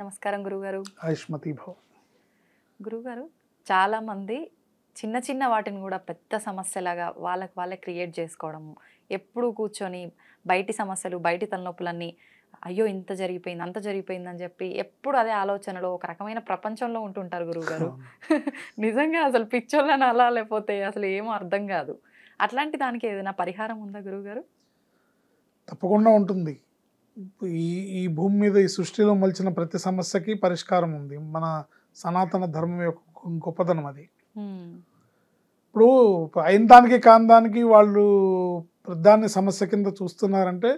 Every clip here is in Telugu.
నమస్కారం గురుగారు. ఆయుష్మతి భవ. గురుగారు, చాలా మంది చిన్న చిన్న వాటిని కూడా పెద్ద సమస్యలాగా వాళ్ళకి వాళ్ళే క్రియేట్ చేసుకోవడము, ఎప్పుడు కూర్చొని బయటి సమస్యలు, బయటి తలనొప్పులన్నీ అయ్యో ఇంత జరిగిపోయింది, అంత జరిగిపోయింది అని చెప్పి ఎప్పుడు అదే ఆలోచనలో ఒక రకమైన ప్రపంచంలో ఉంటుంటారు గురువుగారు. నిజంగా అసలు పిచ్చోళ్ళని అలా లేకపోతే అసలు ఏమో అర్థం కాదు. అట్లాంటి దానికి ఏదైనా పరిహారం ఉందా గురువుగారు? తప్పకుండా ఉంటుంది. ఈ ఈ భూమి మీద ఈ సృష్టిలో మలిచిన ప్రతి సమస్యకి పరిష్కారం ఉంది. మన సనాతన ధర్మం యొక్క గొప్పదనం అది. ఇప్పుడు అయిన దానికి కాని దానికి వాళ్ళు దాన్ని సమస్య కింద చూస్తున్నారంటే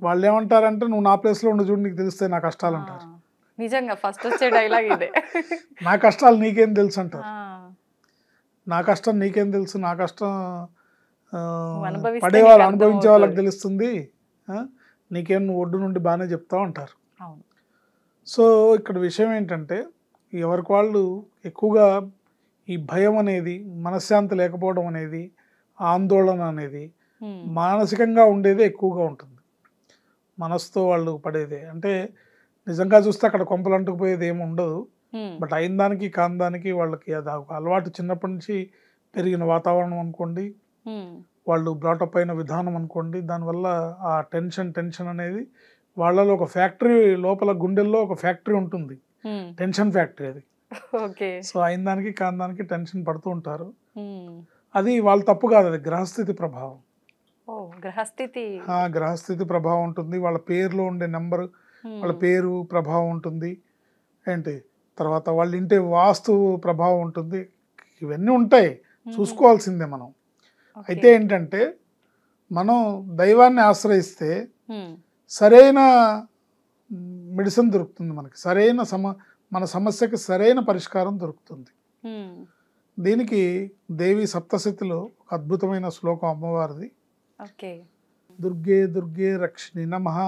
వాళ్ళు ఏమంటారంటే నువ్వు నా ప్లేస్లో ఉండి చూడు, నీకు తెలుస్తాయి నా కష్టాలు అంటారు. నిజంగా ఫస్ట్ వచ్చే డైలాగ్ ఇదే. నా కష్టాలు నీకేం తెలుసు అంటారు. నా కష్టం నీకేం తెలుసు, నా కష్టం పడేవాళ్ళు అనుభవించే వాళ్ళకి తెలుస్తుంది, నీకేం నువ్వు ఒడ్డు నుండి బాగానే చెప్తా ఉంటారు. సో ఇక్కడ విషయం ఏంటంటే ఎవరికి వాళ్ళు ఎక్కువగా ఈ భయం అనేది, మనశ్శాంతి లేకపోవడం అనేది, ఆందోళన అనేది మానసికంగా ఉండేదే ఎక్కువగా ఉంటుంది. మనసుతో వాళ్ళు పడేదే అంటే నిజంగా చూస్తే అక్కడ కొంపలు అంటుకుపోయేది ఏమి ఉండదు. బట్ అయిన దానికి కాని దానికి వాళ్ళకి అది అలవాటు, చిన్నప్పటి నుంచి పెరిగిన వాతావరణం అనుకోండి, వాళ్ళు బ్రాటప్ అయిన విధానం అనుకోండి, దానివల్ల ఆ టెన్షన్ అనేది వాళ్ళలో ఒక ఫ్యాక్టరీ, లోపల గుండెల్లో ఒక ఫ్యాక్టరీ ఉంటుంది, టెన్షన్ ఫ్యాక్టరీ అది. సో అయిన దానికి కాని దానికి టెన్షన్ పడుతూ ఉంటారు. అది వాళ్ళ తప్పు కాదు, అది గ్రహస్థితి ప్రభావం. గ్రహస్థితి ప్రభావం ఉంటుంది. వాళ్ళ పేరులో ఉండే నెంబర్, వాళ్ళ పేరు ప్రభావం ఉంటుంది ఏంటి, తర్వాత వాళ్ళ ఇంటి వాస్తు ప్రభావం ఉంటుంది. ఇవన్నీ ఉంటాయి, చూసుకోవాల్సిందే మనం. అయితే ఏంటంటే మనం దైవాన్ని ఆశ్రయిస్తే సరైన మెడిసిన్ దొరుకుతుంది మనకి, సరైన మన సమస్యకి సరైన పరిష్కారం దొరుకుతుంది. దీనికి దేవి సప్తశతిలో ఒక అద్భుతమైన శ్లోకం అమ్మవారిది. దుర్గే దుర్గే రక్షిణి నమః,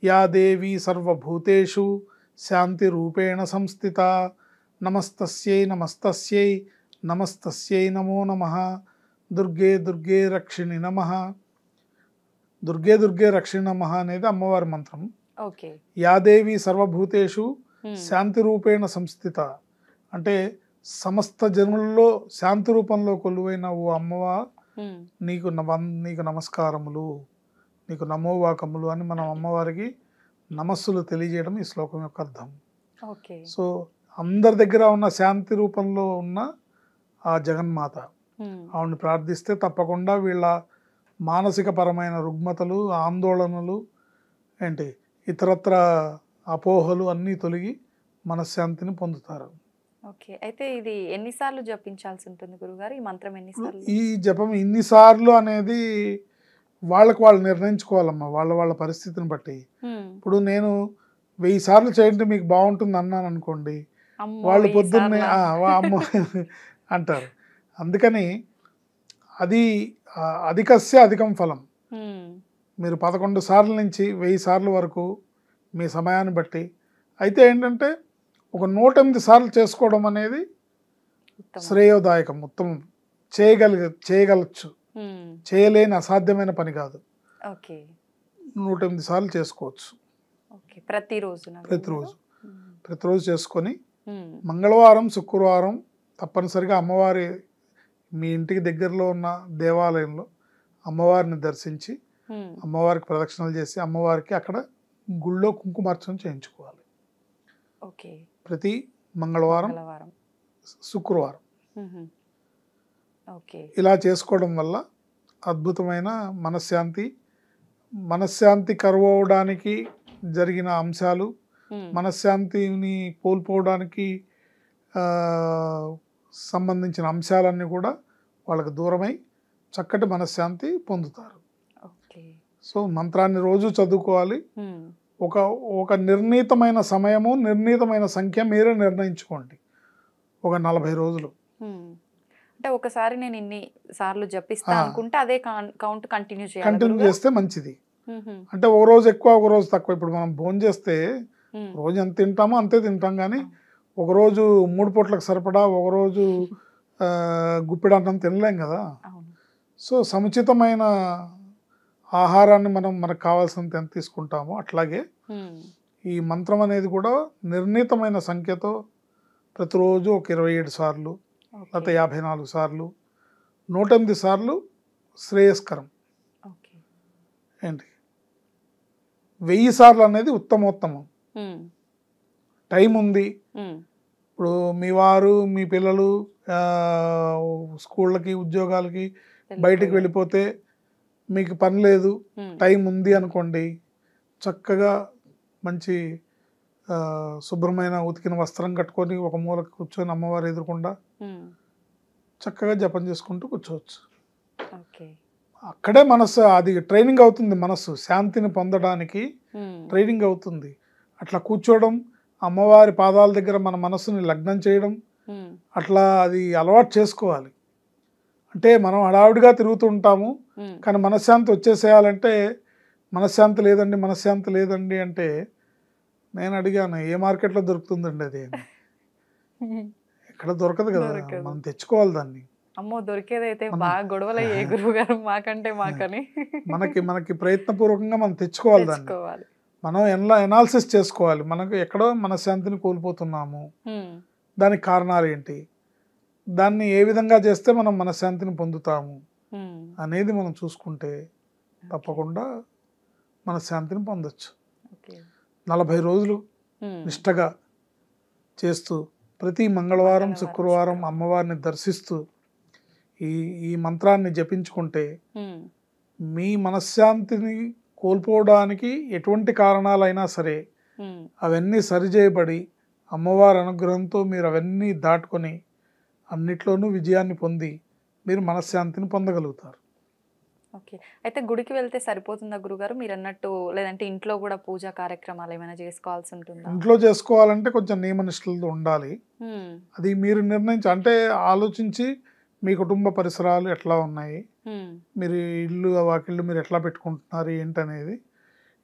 యా దేవి సర్వభూతేషు శాంతి రూపేణ సంస్థిత, నమస్తస్యై నమస్తస్యై నమస్తస్యై నమో నమః. దుర్గే దుర్గే రక్షిణి నమః. దుర్గే దుర్గే రక్షిణి నమః అనేది అమ్మవారి మంత్రం. యాదేవి సర్వభూతేషు శాంతి రూపేణ సంస్థిత అంటే సమస్త జనుల్లో శాంతి రూపంలో కొలువైన ఓ అమ్మవా, నీకు నమస్కారములు, నీకు నమోవాకములు అని మనం అమ్మవారికి నమస్సులు తెలియజేయడం ఈ శ్లోకం యొక్క అర్థం. సో అందరి దగ్గర ఉన్న శాంతి రూపంలో ఉన్న ఆ జగన్మాత, ఆవిడని ప్రార్థిస్తే తప్పకుండా వీళ్ళ మానసిక పరమైన రుగ్మతలు, ఆందోళనలు ఏంటి ఇతరత్ర అపోహలు అన్నీ తొలగి మనశ్శాంతిని పొందుతారు. అయితే ఇది ఎన్నిసార్లు జపించాల్సి ఉంటుంది గురుగారు? ఈ మంత్రం ఎన్నిసార్లు? ఈ జపం ఇన్నిసార్లు అనేది వాళ్ళకు వాళ్ళు నిర్ణయించుకోవాలమ్మా, వాళ్ళ పరిస్థితిని బట్టి. ఇప్పుడు నేను 1000 సార్లు చేయండి మీకు బాగుంటుంది అన్నాను అనుకోండి, వాళ్ళు పొద్దున్నే అమ్మ అంటారు. అందుకని అది అధికస్య అధికం ఫలం. మీరు 11 సార్ల నుంచి 1000 సార్లు వరకు మీ సమయాన్ని బట్టి. అయితే ఏంటంటే ఒక 108 సార్లు చేసుకోవడం అనేది శ్రేయోదాయకం, ఉత్తమం. చేయగలచ్చు, చేయలేని అసాధ్యమైన పని కాదు. 108 సార్లు చేసుకోవచ్చు ప్రతిరోజు చేసుకొని మంగళవారం, శుక్రవారం తప్పనిసరిగా అమ్మవారి మీ ఇంటికి దగ్గరలో ఉన్న దేవాలయంలో అమ్మవారిని దర్శించి అమ్మవారికి ప్రదక్షిణలు చేసి అమ్మవారికి అక్కడ గుళ్ళో కుంకుమార్చన చేయించుకోవాలి. ప్రతి మంగళవారం, శుక్రవారం ఇలా చేసుకోవడం వల్ల అద్భుతమైన మనశ్శాంతి కరువవడానికి జరిగిన అంశాలు, మనశ్శాంతిని కోల్పోవడానికి సంబంధించిన అంశాలన్నీ కూడా వాళ్ళకి దూరమై చక్కటి మనశ్శాంతి పొందుతారు. సో మంత్రాన్ని రోజు చదువుకోవాలి. ఒక నిర్ణీతమైన సమయము, నిర్ణీతమైన సంఖ్య మీరే నిర్ణయించుకోండి. ఒక 40 రోజులు. అంటే ఒకసారి నేను ఇన్ని సార్లు జపిస్తా అనుకుంటే అదే కౌంట్ కంటిన్యూ చేస్తే మంచిది. అంటే ఒక రోజు ఎక్కువ, ఒక రోజు తక్కువ. ఇప్పుడు మనం భోజనం చేస్తే రోజు ఎంత తింటామో అంతే తింటాం, కానీ ఒకరోజు 3 పూట్లకు సరిపడా, ఒకరోజు గుప్పెడంతం తినలేం కదా. సో సముచితమైన ఆహారాన్ని మనకు కావాల్సినంత ఎంత తీసుకుంటామో అట్లాగే ఈ మంత్రం అనేది కూడా నిర్ణీతమైన సంఖ్యతో ప్రతిరోజు ఒక 27 సార్లు లేకపోతే 54 సార్లు 108 సార్లు శ్రేయస్కరం. ఏంటి 1000 సార్లు అనేది ఉత్తమోత్తమం. టైం ఉంది, ఇప్పుడు మీ వారు మీ పిల్లలు స్కూళ్ళకి ఉద్యోగాలకి బయటికి వెళ్ళిపోతే మీకు పని లేదు, టైం ఉంది అనుకోండి, చక్కగా మంచి శుభ్రమైన ఉతికిన వస్త్రం కట్టుకొని ఒక మూలకు కూర్చొని అమ్మవారు ఎదురకుండా చక్కగా జపం చేసుకుంటూ కూర్చోవచ్చు. అక్కడే మనసు అది ట్రైనింగ్ అవుతుంది, మనసు శాంతిని పొందడానికి ట్రైనింగ్ అవుతుంది. అట్లా కూర్చోవడం, అమ్మవారి పాదాల దగ్గర మన మనసుని లగ్నం చేయడం, అట్లా అది అలవాటు చేసుకోవాలి. అంటే మనం హడావుడిగా తిరుగుతూ ఉంటాము, కానీ మనశ్శాంతి వచ్చేసేయాలంటే మనశ్శాంతి లేదండి మనశ్శాంతి లేదండి అంటే నేను అడిగాను, ఏ మార్కెట్లో దొరుకుతుందండి అది? ఎక్కడ దొరకదు కదా, మనం తెచ్చుకోవాలి దాన్ని. అమ్మో దొరికేదైతే బాగా గొడవలు అయ్యే గురువు గారు మాకంటే మాకని. మనకి ప్రయత్నపూర్వకంగా మనం తెచ్చుకోవాలి దాన్ని. మనం ఎనాలిసిస్ చేసుకోవాలి, మనకు ఎక్కడో మనశ్శాంతిని కోల్పోతున్నాము, దానికి కారణాలు ఏంటి, దాన్ని ఏ విధంగా చేస్తే మనం మనశ్శాంతిని పొందుతాము అనేది మనం చూసుకుంటే తప్పకుండా మనశ్శాంతిని పొందొచ్చు. 40 రోజులు నిష్టగా చేస్తూ ప్రతి మంగళవారం శుక్రవారం అమ్మవారిని దర్శిస్తూ ఈ మంత్రాన్ని జపించుకుంటే మీ మనశ్శాంతిని కోల్పోవడానికి ఎటువంటి కారణాలైనా సరే అవన్నీ సరిచేయబడి అమ్మవారి అనుగ్రహంతో మీరు అవన్నీ దాటుకొని అన్నిట్లోనూ విజయాన్ని పొంది మీరు మనశ్శాంతిని పొందగలుగుతారు. ఓకే, అయితే గుడికి వెళ్తే సరిపోతుందా గురుగారు మీరు అన్నట్టు, లేదంటే ఇంట్లో కూడా పూజా కార్యక్రమాలు ఏమైనా చేసుకోవాల్సి ఉంటుందా? ఇంట్లో చేసుకోవాలంటే కొంచెం నియమనిష్టలతో ఉండాలి. అది మీరు నిర్ణయించి, అంటే ఆలోచించి మీ కుటుంబ పరిసరాలు ఎట్లా ఉన్నాయి, మీరు ఇల్లు వాకిళ్ళు మీరు ఎట్లా పెట్టుకుంటున్నారు ఏంటనేది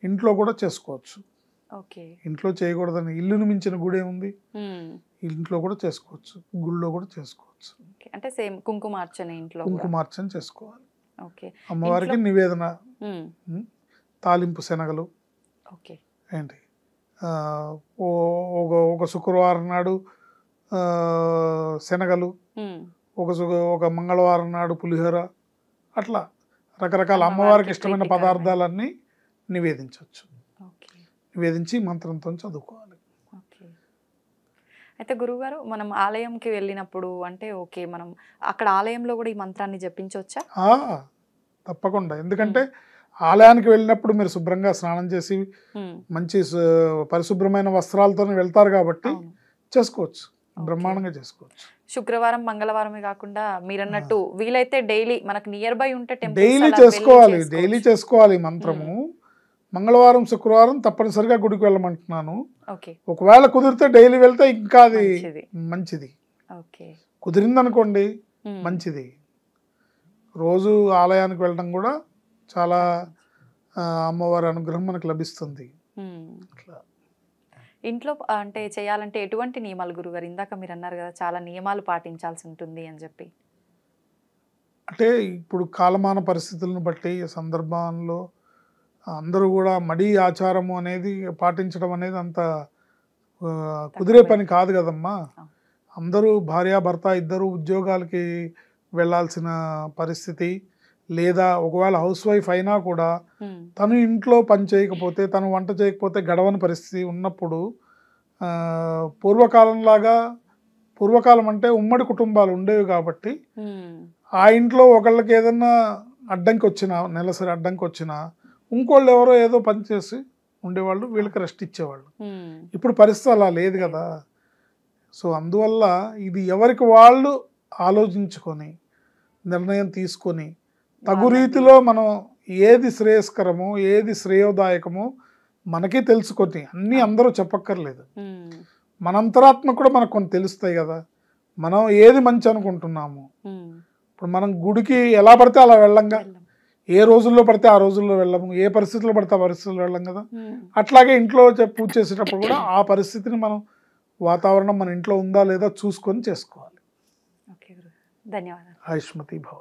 ఇంట్లో కూడా చేసుకోవచ్చు. ఇంట్లో చేయకూడదని ఇల్లును మించిన గుడి ఏముంది, ఇంట్లో కూడా చేసుకోవచ్చు, గుళ్ళో కూడా చేసుకోవచ్చు. అంటే సేమ్ కుంకుమార్చన ఇంట్లో కుంకుమార్చన చేసుకోవాలి. అమ్మవారికి నివేదన తాలింపు శనగలు ఏంటి, ఒక శుక్రవారం నాడు శనగలు, ఒక మంగళవారం నాడు పులిహోర, అట్లా రకరకాల అమ్మవారికి ఇష్టమైన పదార్థాలన్నీ నివేదించవచ్చు. నివేదించి మంత్రంతో చదువుకోవాలి. అయితే గురువుగారు మనం ఆలయంకి వెళ్ళినప్పుడు అంటే ఓకే, మనం అక్కడ ఆలయంలో కూడా ఈ మంత్రాన్ని జపించవచ్చా? తప్పకుండా, ఎందుకంటే ఆలయానికి వెళ్ళినప్పుడు మీరు శుభ్రంగా స్నానం చేసి మంచి పరిశుభ్రమైన వస్త్రాలతో వెళ్తారు కాబట్టి చేసుకోవచ్చు, బ్రహ్మాండంగా చేసుకోవచ్చు. శుక్రవారం మంగళవారమే కాకుండా మీరన్నట్టు వీలైతే డైలీ మనకు నియర్ బై ఉంటే డైలీ చేసుకోవాలి మంత్రము. మంగళవారం శుక్రవారం తప్పనిసరిగా గుడికి వెళ్ళమంటున్నాను. ఒకవేళ కుదిరితే డైలీ వెళ్తే ఇంకా అది మంచిది. కుదిరిందనుకోండి మంచిది. రోజు ఆలయానికి వెళ్ళడం కూడా చాలా అమ్మవారి అనుగ్రహం మనకు లభిస్తుంది. ఇంట్లో అంటే చేయాలంటే ఎటువంటి నియమాలు గురుగారు? ఇందాక మీరు అన్నారు కదా చాలా నియమాలు పాటించాల్సి ఉంటుంది అని చెప్పి. అంటే ఇప్పుడు కాలమాన పరిస్థితులను బట్టి సందర్భంలో అందరూ కూడా మడి ఆచారము అనేది పాటించడం అనేది అంత కుదిరే పని కాదు కదమ్మా. అందరూ భార్యాభర్త ఇద్దరు ఉద్యోగాలకి వెళ్ళాల్సిన పరిస్థితి, లేదా ఒకవేళ హౌస్ వైఫ్ అయినా కూడా తను ఇంట్లో పని చేయకపోతే, తను వంట చేయకపోతే గడవని పరిస్థితి ఉన్నప్పుడు పూర్వకాలం అంటే ఉమ్మడి కుటుంబాలు ఉండేవి కాబట్టి ఆ ఇంట్లో ఒకళ్ళకి ఏదన్నా అడ్డంకి వచ్చినా, నెలసరి అడ్డంకి వచ్చినా ఇంకోళ్ళు ఎవరో ఏదో పని చేసి ఉండేవాళ్ళు, వీళ్ళకి రెస్ట్ ఇచ్చేవాళ్ళు. ఇప్పుడు పరిస్థితి అలా లేదు కదా. సో అందువల్ల ఇది ఎవరికి వాళ్ళు ఆలోచించుకొని నిర్ణయం తీసుకొని తగు రీతిలో మనం ఏది శ్రేయస్కరమో ఏది శ్రేయోదాయకమో మనకి తెలుసుకొని, అన్నీ అందరూ చెప్పక్కర్లేదు, మన అంతరాత్మ కూడా మనకు కొన్ని తెలుస్తాయి కదా. మనం ఏది మంచి అనుకుంటున్నాము, ఇప్పుడు మనం గుడికి ఎలా పడితే అలా వెళ్ళంగా, ఏ రోజుల్లో పడితే ఆ రోజుల్లో వెళ్ళము, ఏ పరిస్థితుల్లో పడితే ఆ పరిస్థితుల్లో వెళ్ళం కదా. అట్లాగే ఇంట్లో పూజ చేసేటప్పుడు కూడా ఆ పరిస్థితిని మనం, వాతావరణం మన ఇంట్లో ఉందా లేదా చూసుకొని చేసుకోవాలి. ధన్యవాదాలు. ఆయుష్మతి భవ.